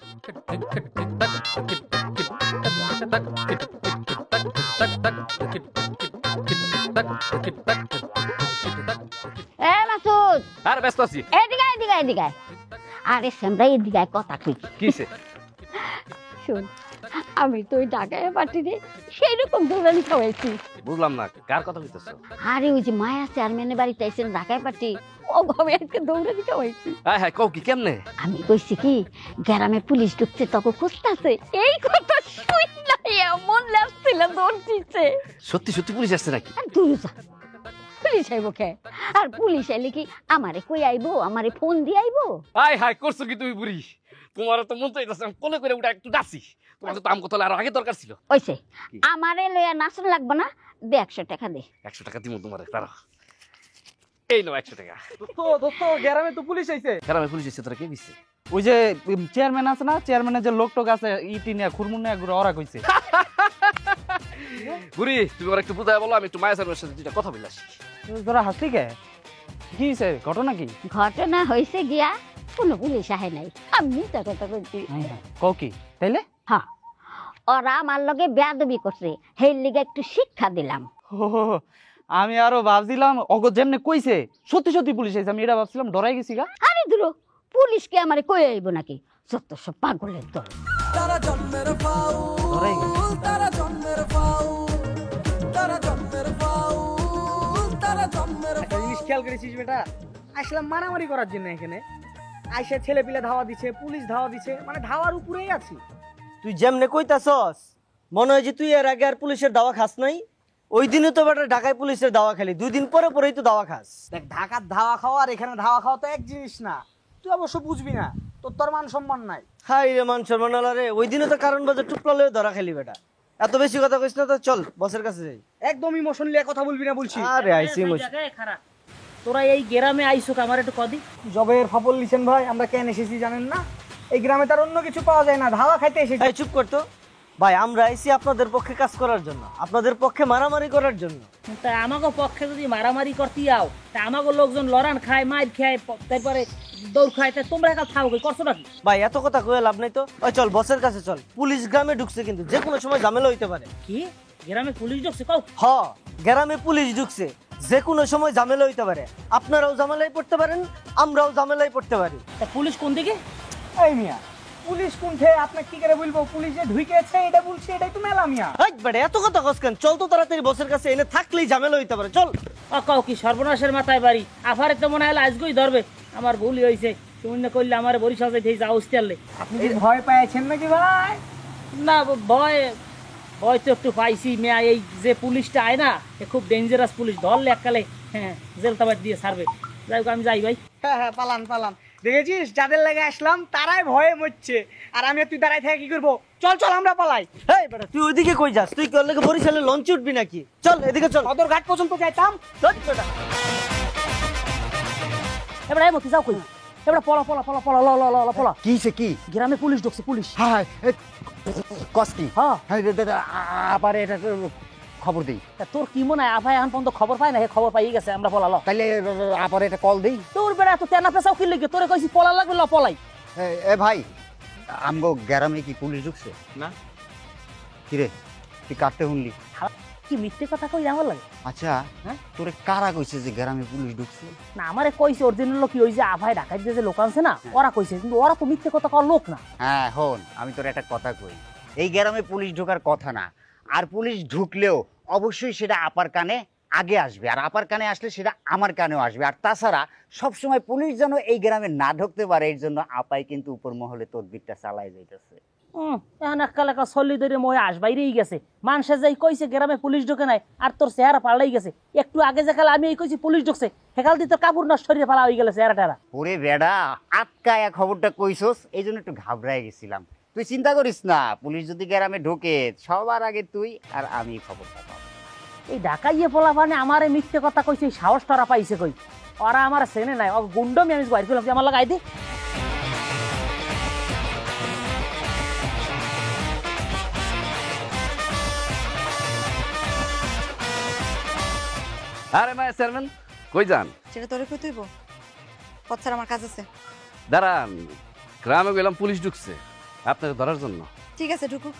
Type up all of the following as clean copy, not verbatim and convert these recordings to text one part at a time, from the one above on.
এ মাসুদ, আরে ব্যস্ত আছি। এদিকে এদিকে এদিকে। আরে সেমরা এদিকে কথা কই। কিসে? শুন, আমি তো ওই ঢাকায় পাঠিয়ে সেই রকম দৌড়ানি খাওয়াইছি। বুঝলাম না, কার কথা কইতেছো? আরে ওই যে মায়া চেয়ারম্যানের বাড়িতে আইছেন ঢাকায় পাঠি, ও আমি আজকে দৌড়ানি খাওয়াইছি। হ্যাঁ হ্যাঁ, কও কি কেমনে? আমি কইছি কি, গ্রামে পুলিশ ঢুকছে তখন খুঁজতেছে, এই কথা শুনলা এমন লাগছিল দৌড় দিচ্ছে। সত্যি সত্যি পুলিশ আসছে নাকি? আর দূর যা, পুলিশ আইব কে? আর পুলিশ আইলে কি আমারে কই আইবো, আমারে ফোন দিয়ে আইবো? হাই হাই, করছো কি তুমি বুড়ি? তোমার তো মন চাইতেছে কোলে করে উঠা একটু ডাসি। তোমার তো আম কথা আরো আগে দরকার ছিল। ওইছে আমারে লইয়া নাচন লাগবে না, দে 100 টাকা দে। 100 টাকা দিব তোমারে, দাঁড়াও। এই নাও 100 টাকা। দোস্ত গ্রামে তো পুলিশ আইছে। গ্রামে পুলিশ এসে তোরা কে দিচ্ছে? ওই যে চেয়ারম্যান আছে না, চেয়ারম্যানের যে লোক টোক আছে ইটি নিয়ে খুরমুন নিয়ে ঘুরে ওরা কইছে। বুড়ি, তুমি ওরা একটু বুঝায় বলো, আমি একটু মায়া স্যারের সাথে দুইটা কথা বলে আসি। তোরা হাসলি কে? কি হইছে, ঘটনা কি? ঘটনা হইছে গিয়া কোনো পুলিশ আহে নাই, আমি মিথ্যা কথা কইছি। কও কি তাইলে? হ্যাঁ, ওরা আমার লগে বেয়াদবি করছে, হেই লিগে একটু শিক্ষা দিলাম। আমি আরো ভাবছিলাম অগ যেমনে কইছে সত্যি সত্যি পুলিশ আইছে, আমি এটা ভাবছিলাম ডরাই গেছি গা। আরে দূর, পুলিশ কি আমারে কই আইব নাকি? যত সব পাগলের দল। তারা জন্মের পাউ, ডরাই গেছি। তারা জন্মের পাউ, তারা জন্মের পাউ, তারা জন্মের একটা জিনিস খেয়াল করেছিস বেটা, আসলাম মারামারি করার জন্য এখানে, আইসা ছেলে পিলে ধাওয়া দিছে, পুলিশ ধাওয়া দিছে, মানে ধাওয়ার উপরেই আছি। তুই যেমনে কইতাছস মনে হয় যে তুই এর আগে আর পুলিশের দাওয়া খাস নাই। ওই দিনও তো বেটা ঢাকায় পুলিশের দাওয়া খালি, 2 দিন পরে পরেই তো দাওয়া খাস। দেখ, ঢাকার ধাওয়া খাওয়া আর এখানে ধাওয়া খাওয়া তো এক জিনিস না, তুই অবশ্য বুঝবি না, তোর মান সম্মান নাই। হাই রে মান সম্মান রে, ওই দিনও তো কারণ বাজার টুকলা লয়ে ধরা খেলি বেটা। এত বেশি কথা কইস না তো, চল বসের কাছে যাই। একদম ইমোশন লিয়ে কথা বলবি না বলছি। আরে আইসি তোরা এই গ্রামে আইসো, আমার একটু কদি। জবের ফাপল লিছেন ভাই, আমরা কেন এসেছি জানেন না? এই গ্রামে তার অন্য কিছু পাওয়া যায় না, ধাওয়া খাইতে এসেছি। এই চুপ করতো ভাই, আমরা আইছি আপনাদের পক্ষে কাজ করার জন্য, আপনাদের পক্ষে মারামারি করার জন্য। তা আমাকে পক্ষে যদি মারামারি করতে যাও, তা আমাকে লোকজন লড়ান খায়, মাইর খায়, তারপরে দৌড় খায়, তা তোমরা একা খাও করছো নাকি? ভাই এত কথা কয়ে লাভ নাই তো, ওই চল বসের কাছে চল। পুলিশ গ্রামে ঢুকছে কিন্তু যে কোনো সময় ঝামেলা হইতে পারে। কি গ্রামে পুলিশ ঢুকছে? কও। হ, গ্রামে পুলিশ ঢুকছে, যে কোনো সময় ঝামেলা হইতে পারে। আপনারাও ঝামেলায় পড়তে পারেন, আমরাও ঝামেলায় পড়তে পারি। তা পুলিশ কোন দিকে? এই মিয়া, পুলিশ কোনঠে আপনি কি করে বলবো? পুলিশ যে ঢুকেছে এটা বলছি, এটাই তো মেলা মিয়া। হাই বেটা, এত কথা কস কেন? চল তো তাড়াতাড়ি বসের কাছে, এনে থাকলেই ঝামেলা হইতে পারে, চল। কও কি সর্বনাশের মাথায় বাড়ি, আফারে তো মনে হয় আজকেই ধরবে। আমার ভুলই হয়েছে, শূন্য করলে আমার বরিশাল যাইতে যাও উস্তালে। আপনি কি ভয় পেয়েছেন নাকি ভাই? না, ভয় ভয় তো একটু পাইছি মেয়া। এই যে পুলিশটা আয় না, এ খুব ডেঞ্জারাস পুলিশ, ধরলে এককালে হ্যাঁ জেলতাবাদ দিয়ে ছাড়বে। যাই হোক, আমি যাই ভাই। হ্যাঁ হ্যাঁ, পালান পালান। দেখেছিস, যাদের লাগে আসলাম তারাই ভয়ে মরছে, আর আমি তুই দাঁড়ায় থেকে কি করবো? চল চল আমরা পালাই। হেই বেটা, তুই ওইদিকে কই যাস? তুই করলে বরিশালে লঞ্চে উঠবি নাকি? চল এদিকে চল, সদরঘাট পর্যন্ত যাইতাম। চল বেটা। এবার এই মতি যাও কই? এবার পলা পলা পলা পলা ল ল ল ল পলা। কিছে কি? গ্রামে পুলিশ ঢুকছে, পুলিশ। হ্যাঁ কষ্টি। হ্যাঁ, আবার এটা খবর দিই। তা তোর কি মনে হয় আভাই এখন পর্যন্ত খবর পায় না? হে খবর পাই গেছে, আমরা পলালো। তাইলে আবার এটা কল দিই। তোর বেড়া এত তেনা পেশাও কি লেগে? তোরে কইছি পলা লাগবে, ল পলাই। এ ভাই, আমগো গ্রামে কি পুলিশ ঢুকছে? না। কিরে তুই কাটতে শুনলি? কি মিথ্যে কথা কই আমার লাগে? আচ্ছা, হ্যাঁ? তোরে কারা কইছে যে গ্রামে পুলিশ ঢুকছে? না, আমারে কইছে অরিজিনাল কি ওই যে আভাই ঢাকায় যে লোক আছে না, ওরা কইছে, কিন্তু ওরা তো মিথ্যে কথা কওয়ার লোক না। হ্যাঁ হন, আমি তোর একটা কথা কই, এই গ্রামে পুলিশ ঢোকার কথা না। আর পুলিশ ঢুকলেও অবশ্যই সেটা আপার কানে আগে আসবে, আর আপার কানে আসলে সেটা আমার কানেও আসবে। আর তাছাড়া সবসময় পুলিশ যেন এই গ্রামে না ঢুকতে পারে, এর জন্য আপাই কিন্তু উপর মহলে তদবিরটা চালাই যাইতেছে। এখন একা চল্লি ধরে মহে আসবাইরেই গেছে। মানুষে যাই কইছে গ্রামে পুলিশ ঢুকে নাই, আর তোর চেহারা পাল্টাই গেছে। একটু আগে যে কাল আমি এই কইছি পুলিশ ঢুকছে, সেকাল দিয়ে তোর কাপড় নষ্ট শরীরে ফালা হয়ে গেলে চেহারা টেরা। ওরে বেড়া, আটকায়া খবরটা কইছস, এই জন্য একটু ঘাবড়ায় গেছিলাম। তুই চিন্তা করিস না, পুলিশ যদি গ্রামে ঢোকে সবার আগে তুই আর আমি খবরটা পাবো। এই ঢাকাইয়ে পোলা মানে আমার মিথ্যে কথা কইছে, এই সাহস টরা পাইছে কই? ওরা আমার চেনে নাই, ও গুন্ডমি আমি বাইর করলাম, আমার লাগাই দি। আরে মায়া চেয়ারম্যান, কই যান? সেটা তোরে কই তুইব? পথ ছাড়া আমার কাজ আছে। দাঁড়ান, গ্রামে গেলাম পুলিশ ঢুকছে, আপনাকে ধরার জন্য। ঠিক আছে ঢুকুক,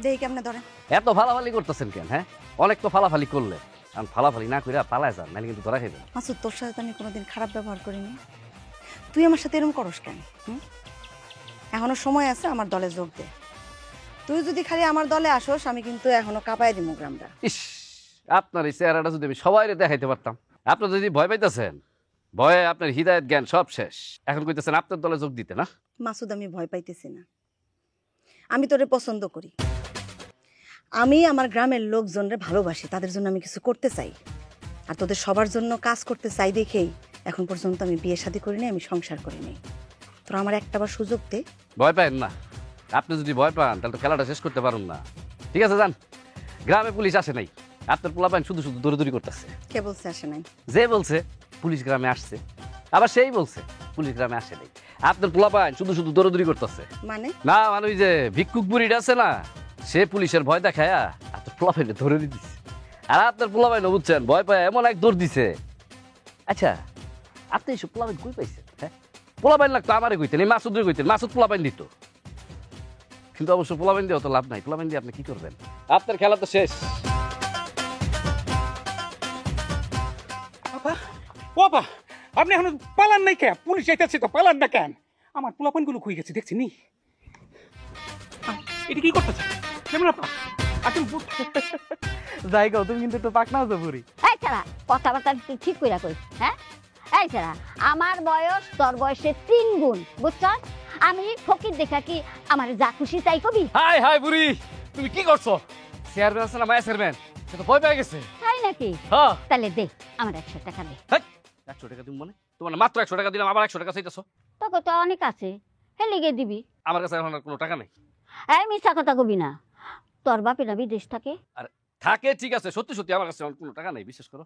দেখি কেমনে ধরে। এত ফালাফালি করতেছেন কেন? হ্যাঁ, অনেক তো ফালাফালি করলে, কারণ ফালাফালি না করে পালায় যান, নাহলে কিন্তু ধরা খাইবেন। মাসুদ, তোর সাথে তো আমি কোনোদিন খারাপ ব্যবহার করিনি, তুই আমার সাথে এরকম করস কেন? এখনো সময় আছে, আমার দলে যোগ দে। তুই যদি খালি আমার দলে আসোস, আমি কিন্তু এখনো কাঁপায় দিব গ্রামটা। ইস, আপনার এই চেহারাটা যদি আমি সবাই দেখাইতে পারতাম। আপনার যদি ভয় পাইতেছেন, ভয়ে আপনার হৃদায়ত জ্ঞান সব শেষ, এখন কইতেছেন আপনার দলে যোগ দিতে না? মাসুদ, আমি ভয় পাইতেছি না, আমি তোরে পছন্দ করি। আমি আমার গ্রামের লোকজনরে ভালোবাসি, তাদের জন্য আমি কিছু করতে চাই, আর তোদের সবার জন্য কাজ করতে চাই দেখেই এখন পর্যন্ত আমি বিয়ে শাদী করিনি, আমি সংসার করিনি। তোরা আমার একটাবার সুযোগ দে। ভয় পাবেন না, আপনি যদি ভয় পান তাহলে তো খেলাটা শেষ করতে পারুন না। ঠিক আছে, যান। গ্রামে পুলিশ আসে নাই, আপনার পোলাপাইন শুধু শুধু দৌড়াদৌড়ি করতেছে। কে বলছে আসে নাই? যে বলছে পুলিশ গ্রামে আসছে, আবার সেই বলছে পুলিশ গ্রামে আসে নাই। আপনার পোলাপাইন শুধু শুধু দৌড়াদৌড়ি করতেছে। মানে? না মানে ওই যে ভিক্ষুক বুড়িটা আছে না, সে পুলিশের ভয় দেখায় আপনার পোলাপাইনে ধরে দিচ্ছে। আর আপনার পোলাপাইন বুঝছেন ভয় পায় এমন এক দৌড় দিছে। আচ্ছা, আপনি এইসব পোলাপাইন কই পাইছেন? হ্যাঁ, পোলাপাইন লাগতো আমারে কইতেন, এই মাসুদরে কইতেন, মাসুদ পোলাপাইন দিত। কিন্তু অবশ্য পোলাপাইন দিয়ে অত লাভ নাই, পোলাপাইন দিয়ে আপনি কি করবেন? আপনার খেলা তো শেষ। বাবা, আপনি এখন পালান নাই কেন? পুলিশ যাইতেছে তো, পালান না কেন? আমার পোলাপান গুলো খুঁজে গেছে, দেখছি নি। এটা কি করতেছে? কেমন আপা? যাই গো, তুমি কিন্তু একটু পাকনাও তো বুড়ি। এই ছাড়া কথাবার্তা তুই ঠিক কইরা কই। হ্যাঁ, এই ছাড়া আমার বয়স তোর বয়সে 3 গুণ, বুঝছ? আমি ফকির দেখা কি আমার যা খুশি তাই কবি? হাই হাই বুড়ি, তুমি কি করছো? চেয়ারম্যান আছে না মায়া চেয়ারম্যান, সে তো ভয় পেয়ে গেছে। তাই নাকি? হ্যাঁ। তাহলে দে আমার 100 টাকা দে। 100 টাকা তুমি মানে? তোমার মাত্র 100 টাকা দিলাম, আবার 100 টাকা চাইতেছো? তোকে তো অনেক আছে, হেলিগে দিবি। আমার কাছে এখন আর কোনো টাকা নেই। এই মিছা কথা কবি না, তোর বাপে না বিদেশ থাকে। আর থাকে, ঠিক আছে, সত্যি সত্যি আমার কাছে কোনো টাকা নেই, বিশ্বাস করো।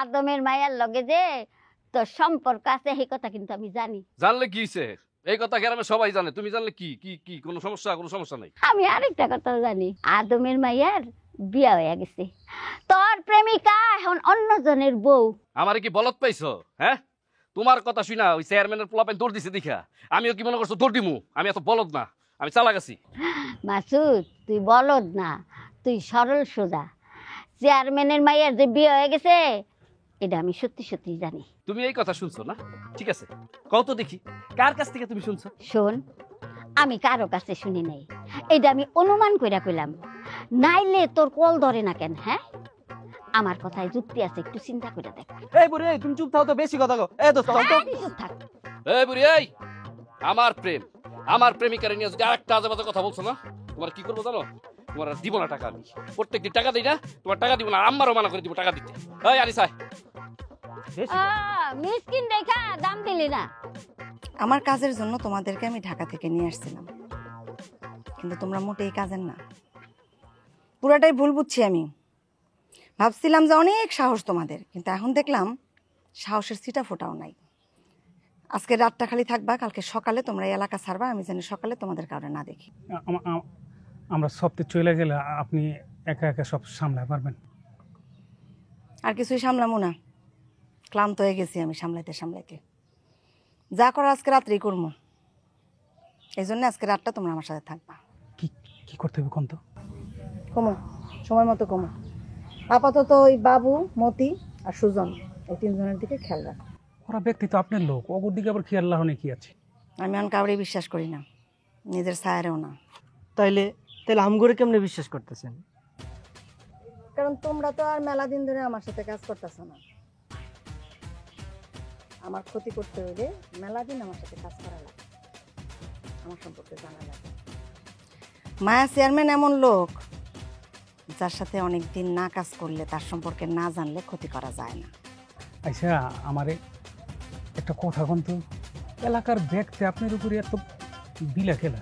আদমের মায়ের লগে যে তোর সম্পর্ক আছে সেই কথা কিন্তু আমি জানি। জানলে কি হইছে? এই কথা গ্রামে সবাই জানে, তুমি জানলে কি কি কি কোনো সমস্যা? কোনো সমস্যা নাই। আমি আরেকটা কথা জানি, আদমের মায়ের বিয়া হয়ে গেছে, তোর প্রেমিকা এখন অন্যজনের বউ। আমারে কি বলত পাইছো? হ্যাঁ, তোমার কথা শুনা ওই চেয়ারম্যানের পোলাপাইন দৌড় দিছে দেখা আমিও কি মনে করছো দৌড় দিমু? আমি এত বলদ না, আমি চালাক আছি। মাসুদ, তুই বলদ না, তুই সরল সোজা। চেয়ারম্যানের মায়ের যে বিয়ে হয়ে গেছে এটা আমি সত্যি সত্যি জানি। তুমি এই কথা শুনছো না? ঠিক আছে, কও তো দেখি কার কাছ থেকে তুমি শুনছো? শোন, আমি কারো কাছে শুনি নাই, এটা আমি অনুমান কইরা কইলাম, নাইলে তোর কল ধরে না কেন? হ্যাঁ, আমার কথায় যুক্তি আছে, একটু চিন্তা করে দেখ। এই বুড়ি, এই তুমি চুপ থাও তো, বেশি কথা কও। এই দোস্ত চল তো। চুপ থাক। এই বুড়ি, এই আমার প্রেম, আমার প্রেমিকারে নিয়ে যদি আরেকটা আজে বাজে কথা বলছো না, তোমার কি করবো জানো? তোমার আর দিব না টাকা। আমি প্রত্যেকদিন টাকা দিই না, তোমার টাকা দিব না, আমারও মানা করে দিব টাকা দিতে। এই আরিসাই, মিসকিন দেখা দাম দিলি না। আমার কাজের জন্য তোমাদেরকে আমি ঢাকা থেকে নিয়ে আসছিলাম, কিন্তু তোমরা মোটেই কাজের না। পুরাটাই ভুল বুঝছি আমি। ভাবছিলাম যে অনেক সাহস তোমাদের, কিন্তু এখন দেখলাম সাহসের সিটা ফোটাও নাই। আজকে রাতটা খালি থাকবা, কালকে সকালে তোমরা এই এলাকা ছাড়বা, আমি জানি সকালে তোমাদের কারণে না দেখি। আমরা সবতে চলে গেলে আপনি একা একা সব সামলাতে পারবেন? আর কিছুই সামলামো না, ক্লান্ত হয়ে গেছি আমি সামলাইতে সামলাইতে। যা করার আজকে রাত্রেই করবো, এই জন্য আজকে রাতটা তোমরা আমার সাথে থাকবা। কি কি করতে হবে কোন তো? কমো, সময় মতো কমো। আপাতত ওই বাবু, মতি আর সুজন, এই 3 জনের দিকে খেয়াল রাখ। ওরা ব্যক্তি তো আপনার লোক, ওর দিকে আবার খেয়াল রাখনে কি আছে? আমি অন কাউরে বিশ্বাস করি না, নিজের ছায়ারেও না। তাইলে আমগরে কেমনে বিশ্বাস করতেছেন? কারণ তোমরা তো আর মেলা দিন ধরে আমার সাথে কাজ করতেছো না। আমার ক্ষতি করতে হইলে মেলা দিন আমার সাথে কাজ করা লাগে, আমার সম্পর্কে জানা লাগে। মায়া চেয়ারম্যান এমন লোক যার সাথে অনেক দিন না কাজ করলে, তার সম্পর্কে না জানলে ক্ষতি করা যায় না। আচ্ছা, আমারে একটা কথা কোন তো, এলাকার ব্যক্তি আপনার উপরে এত বিলা খেলা?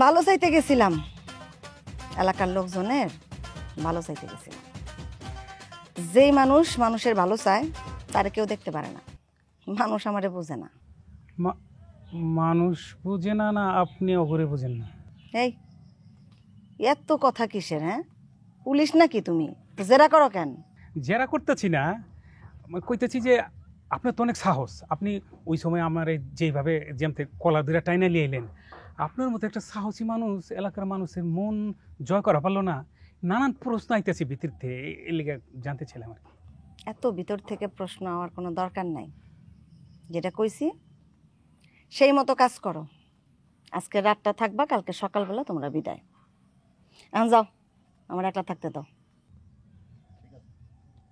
ভালো চাইতে গেছিলাম, এলাকার লোকজনের ভালো চাইতে গেছিলাম। যেই মানুষ মানুষের ভালো চায় তারা কেউ দেখতে পারে না, মানুষ আমারে বোঝে না। মানুষ বুঝে না? না আপনি ওপরে বুঝেন না? এই এত কথা কিসের? হ্যাঁ, পুলিশ নাকি তুমি? জেরা করো কেন? জেরা করতেছি না, কইতেছি যে আপনার তো অনেক সাহস। আপনি ওই সময় আমার যেইভাবে যেমতে কলা ধরে টাইনা নিয়ে এলেন, আপনার মতো একটা সাহসী মানুষ এলাকার মানুষের মন জয় করা পারলো না, নানান প্রশ্ন আইতেছে ভিতরতে, এই লেগে জানতে ছিলাম আর কি। এত ভিতর থেকে প্রশ্ন আমার কোনো দরকার নাই, যেটা কইছি সেই মতো কাজ করো। আজকে রাতটা থাকবা, কালকে সকালবেলা তোমরা বিদায়। এখন যাও, আমার একলা থাকতে দাও।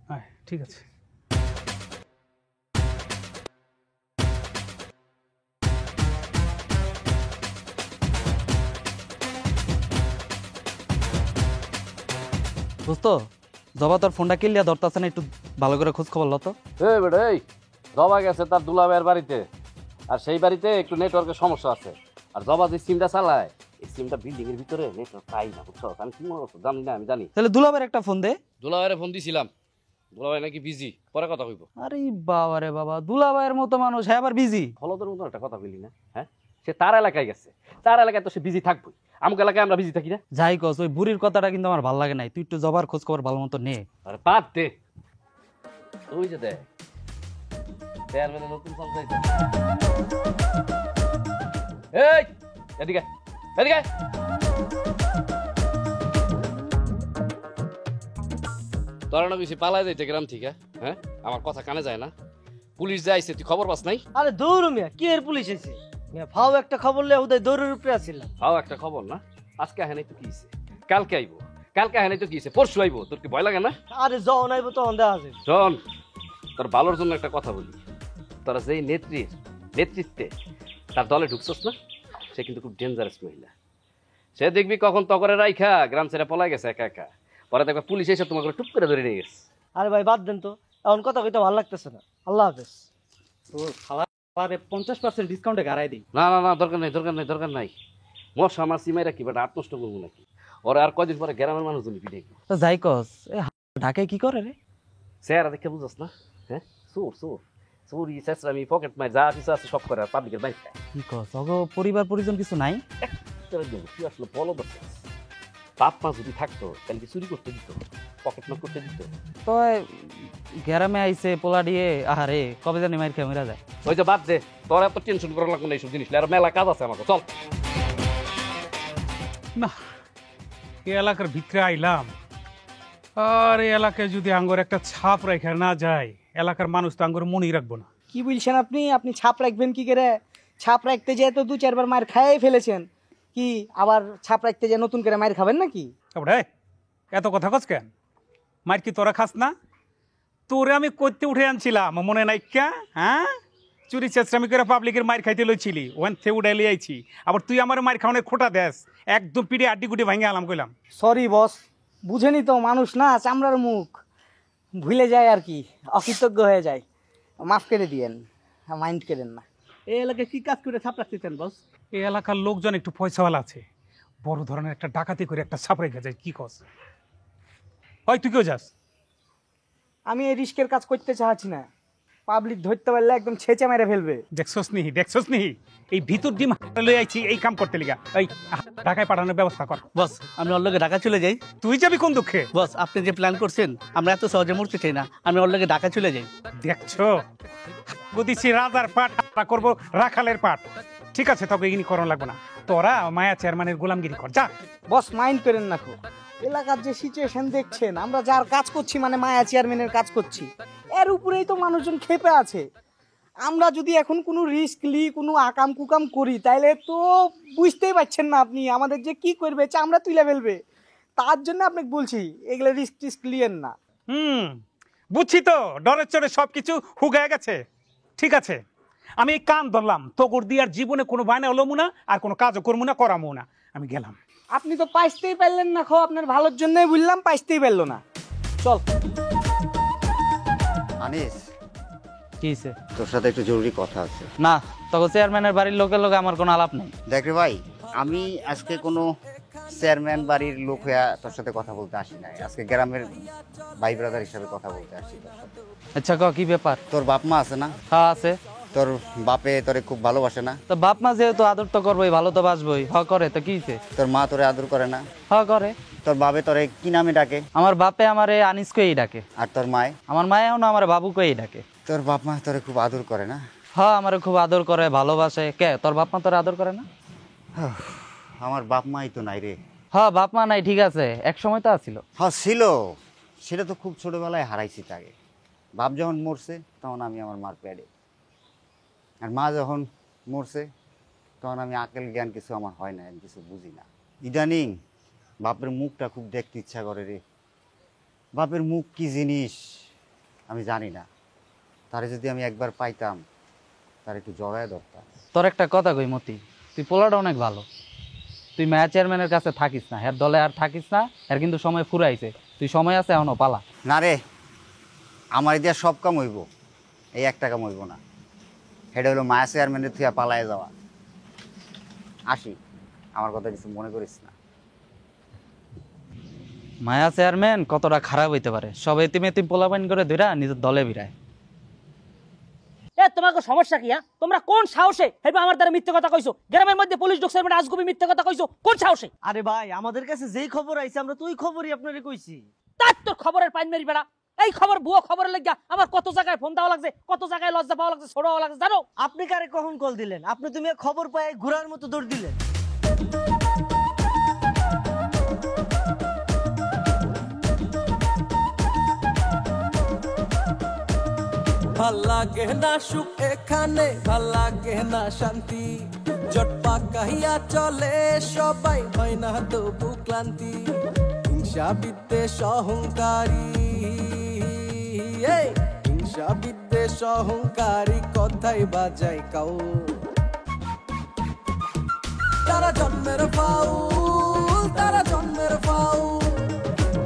হ্যাঁ ঠিক আছে। দোস্ত জবা তোর ফোনটা কিনলিয়া ধরতেছে না, একটু ভালো করে খোঁজ খবর লতো। এই বেটা এই জবা গেছে তার দুলাভাইয়ের বাড়িতে, আর সেই বাড়িতে একটু নেটওয়ার্কের সমস্যা আছে। আর জবা যে সিমটা চালায় এই সিমটা বিল্ডিং এর ভিতরে নেটওয়ার্ক পাই না, বুঝছো? আমি কি মনে করছো জানি না, আমি জানি। তাহলে দুলাবের একটা ফোন দে। দুলাভাইয়ের ফোন দিছিলাম, দুলাভাই নাকি বিজি, পরে কথা কইব। আরে বাবা রে বাবা, দুলাভাইয়ের মতো মানুষ, হ্যাঁ আবার বিজি। ফলদের মতো একটা কথা বলি না, হ্যাঁ? সে তার এলাকায় গেছে, তার এলাকায় তো সে বিজি থাকবই, আমুক এলাকায় আমরা বিজি থাকি না। যাই কস, ওই বুড়ির কথাটা কিন্তু আমার ভালো লাগে নাই। তুই একটু জবার খোঁজ খবর ভালো মতো নে। আরে বাদ দে, ওই যে দেখ চেয়ারম্যানের নতুন পঞ্চায়েত। এই এদিকে এদিকে, তোরা না বেশি পালাই যাইতে গ্রাম থেকে, হ্যাঁ? আমার কথা কানে যায় না? পুলিশ যে আইছে তুই খবর পাস নাই? আরে দৌড় মিয়া, কি এর পুলিশ এসে মিয়া, ফাও একটা খবর লে উদয় দৌড়ের উপরে আসছিলাম। হাও একটা খবর না, আজকে আহে নাই তো কি হইছে? কালকে আইবো, কালকে আহে নাই তো কি হইছে? পরশু আইবো, তোর কি ভয় লাগে না? আরে যখন আইবো তখন দেখা যাবে। শোন, তোর ভালোর জন্য একটা কথা বলি, তোরা যেই নেতৃত্বে তার দলে ঢুকছস না, সে কিন্তু খুব ডেঞ্জারাস মহিলা। সে দেখবি কখন তকরে রাইখা গ্রাম ছেড়ে পলাই গেছে একা একা, পরে দেখবে পুলিশ এসে তোমাকে টুপ করে ধরে নিয়ে গেছে। আরে ভাই বাদ দেন তো, এখন কথা কইতে ভালো লাগতেছে না। আল্লাহ হাফেজ। তোর খাওয়ারে 50% ডিসকাউন্টে গাড়াই দিই। না না না, দরকার নাই দরকার নাই দরকার নাই। মশা আমার সিমাই রাখি বেটা, আট নষ্ট করবো নাকি? ওরা আর কয়দিন পরে গ্রামের মানুষজন পিঠে তো যাই কস, ঢাকায় কি করে রে? চেহারা দেখে বুঝছ না? হ্যাঁ, চোর চোর চুরি চেঁচড়ামি পকেট মার যা কিছু আছে সব করে, পাবলিকের বাইক খায়। কি কস, অগো পরিবার পরিজন কিছু নাই? তুই আসলে বলো দরকার, বাপ মা যদি থাকতো তাহলে কি চুরি করতে দিত, পকেট মার করতে দিত? তো গ্রামে আইছে পোলা দিয়ে, আহারে কবে জানি মাইর খেয়ে মেরা যায়। ওই যে বাদ দে, তোর এত টেনশন করা লাগবে না এইসব জিনিস, আর মেলা কাজ আছে আমাকে, চল। না, এই এলাকার ভিতরে আইলাম, আর এই এলাকায় যদি আঙ্গুর একটা ছাপ রেখে না যায়, এলাকার মানুষ তো আঙ্গুর মনেই রাখবো না। কি বলছেন আপনি? আপনি ছাপ রাখবেন কি করে? ছাপ রাখতে যেয়ে তো 2-4 বার মার খাইয়ে ফেলেছেন, কি আবার ছাপ রাখতে যেয়ে নতুন করে মার খাবেন নাকি? তারপরে এত কথা কস কেন? মার কি তোরা খাস না? তোরে আমি করতে উঠে আনছিলাম, মনে নাই ক্যা? হ্যাঁ, চুরি চেষ্টামি করে পাবলিকের মার খাইতে লইছিলি, ওখান থেকে উঠে লিয়ে আইছি, আবার তুই আমার মার খাওয়ানোর খোটা দেস, একদম পিঠে আড্ডি গুটি ভাঙে আলাম কইলাম। সরি বস, বুঝেনি তো, মানুষ না, চামড়ার মুখ, ভুলে যায় আর কি, অকৃতজ্ঞ হয়ে যায়, মাফ করে দিয়েন, মাইন্ড করেন না। এই এলাকায় কি কাজ করে ছাপ রাখতেছেন বস? এই এলাকার লোকজন একটু পয়সাওয়ালা আছে, বড় ধরনের একটা ডাকাতি করে একটা ছাপ রেখে যায়। কি কস? হয় তুই কেউ যাস? আমি এই রিস্কের কাজ করতে চাচ্ছি না, পাবলিক ধরতে পারলে একদম ছেঁচে মেরে ফেলবে। দেখছস নি এই ভিতর ডিম লই আইছি এই কাম করতে লিগা। এই ঢাকায় পাঠানোর ব্যবস্থা কর। বস আমি ওর লগে ঢাকা চলে যাই। তুই যাবি কোন দুঃখে? বস আপনি যে প্ল্যান করছেন আমরা এত সহজে মরতে চাই না, আমি ওর লগে ঢাকা চলে যাই। দেখছো, বুদিছি রাজার পাট করব রাখালের পাট। ঠিক আছে, তোকে ইনি করণ লাগবে না, তোরা মায়া চেয়ারম্যানের গোলামগিরি কর যা। বস মাইন্ড করেন না, এলাকার যে সিচুয়েশন দেখছেন, আমরা যার কাজ করছি মানে মায়া চেয়ারম্যানের কাজ করছি, এর উপরেই তো মানুষজন খেপে আছে। আমরা যদি এখন কোনো রিস্ক লি, কোনো আকাম কুকাম করি, তাইলে তো বুঝতেই পারছেন না আপনি আমাদের যে কি করবে, চামড়া তুলে ফেলবে। তার জন্য আপনাকে বলছি এগুলো রিস্ক টিস্ক লিয়েন না। বুঝছি তো, ডরের চড়ে সবকিছু হুগায় গেছে। ঠিক আছে, আমি এই কান ধরলাম, তোর দিয়ে আর জীবনে কোনো বায়না হলমু না, আর কোনো কাজও করবো না, করামো না, আমি গেলাম। আপনি তো পাইতেই পারলেন না, আপনার ভালোর জন্যই বললাম, পাইতেই পারলো না। চল। আনিস, কি হইছে? তোর সাথে একটু জরুরি কথা আছে। না, তখন চেয়ারম্যানের বাড়ির লোকের লোকে আমার কোনো আলাপ নেই। দেখ রে ভাই, আমি আজকে কোনো চেয়ারম্যান বাড়ির লোক হয়ে তোর সাথে কথা বলতে আসি নাই, আজকে গ্রামের ভাই ব্রাদার হিসাবে কথা বলতে আসি তোর সাথে। আচ্ছা ক, কি ব্যাপার? তোর বাপ মা আছে না? হ্যাঁ আছে। তোর বাপে তোরে খুব ভালোবাসে না? তো বাপ মা যেহেতু আদর তো করবোই, ভালো তো বাসবই। হ করে, তো কি হইছে? তোর মা তোরে আদর করে না? হ করে। তোর বাপে তোরে কি নামে ডাকে? আমার বাপে আমারে আনিস কই ডাকে। আর তোর মায়ে? আমার মায়েও না আমার বাবু কই ডাকে। তোর বাপ মা তোরে খুব আদর করে না? হ্যাঁ, আমারে খুব আদর করে, ভালোবাসে। কে, তোর বাপ মা তোরে আদর করে না? আমার বাপ মাই তো নাই রে। হ্যাঁ বাপ মা নাই ঠিক আছে, এক সময় তো আছিল। হ্যাঁ ছিল, সেটা তো খুব ছোটবেলায় হারাইছি তাকে। বাপ যখন মরছে তখন আমি আমার মার প্যাডে, আর মা যখন মরছে তখন আমি আকেল জ্ঞান কিছু আমার হয় না, আমি কিছু বুঝি না। ইদানিং বাপের মুখটা খুব দেখতে ইচ্ছা করে রে। বাপের মুখ কি জিনিস আমি জানি না, তারে যদি আমি একবার পাইতাম তার একটু জড়ায় ধরতাম। তোর একটা কথা কই মতি, তুই পোলাটা অনেক ভালো, তুই মেয়র চেয়ারম্যানের কাছে থাকিস না, এর দলে আর থাকিস না, এর কিন্তু সময় ফুরাইছে, তুই সময় আছে এখনো পালা। না রে, আমার দিয়া সব কাম হইব, এই একটা কাম হইব না, সেটা হলো মায়া চেয়ারম্যানের থিয়া পালায় যাওয়া। আসি, আমার কথা কিছু মনে করিস না। মায়া চেয়ারম্যান কতটা খারাপ হইতে পারে, সব এতিম এতিম পোলাপাইন করে ধইরা নিজের দলে বিরায়। এ তোমাকে সমস্যা কি? হ্যাঁ, তোমরা কোন সাহসে হেবা আমার দ্বারা মিথ্যে কথা কইছো? গ্রামের মধ্যে পুলিশ ঢুকছে মানে আজগুবি মিথ্যে কথা কইছো কোন সাহসে? আরে ভাই, আমাদের কাছে যেই খবর আইছে আমরা তো ওই খবরই আপনারে কইছি। তার তোর খবরের পাইন মেরি বেড়া, এই খবর ভুয়ো খবরের লাগিয়া আমার কত জায়গায় ফোন দেওয়া লাগছে, কত জায়গায় লজ্জা পাওয়া লাগছে, ছোট হওয়া লাগছে জানো? আপনি কারে কখন কল দিলেন? আপনি তুমি খবর পায় ঘোড়ার মতো দৌড় দিলেন। ভাল লাগে না সুখ এখানে, ভাল লাগে না শান্তি, জট পাকাইয়া চলে সবাই, হয় না তবু ক্লান্তি। হিংসা বিদ্বেষ অহংকারী, হিংসা বিদ্বেষ অহংকারী কথাই বাজায় কাউ। তারা জন্মের ফাউল, তারা জন্মের ফাউল,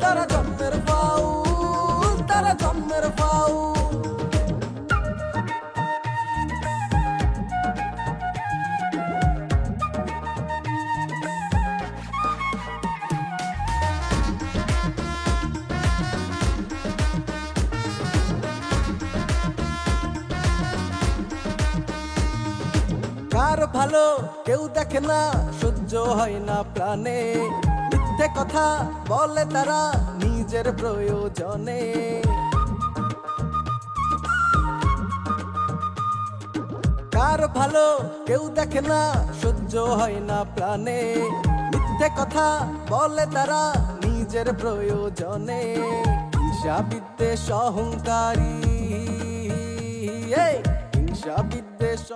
তারা জন্মের ফাউল, তারা জন্মের ফাউল। কার ভালো কেউ দেখে না, সহ্য হয় না প্রাণে, মিথ্যে কথা বলে তারা নিজের প্রয়োজনে। কার ভালো কেউ দেখে না, সহ্য হয় না প্রাণে, মিথ্যে কথা বলে তারা নিজের প্রয়োজনে। হিংসা বিদ্বেষ অহংকারী, হিংসা বিদ্বেষ।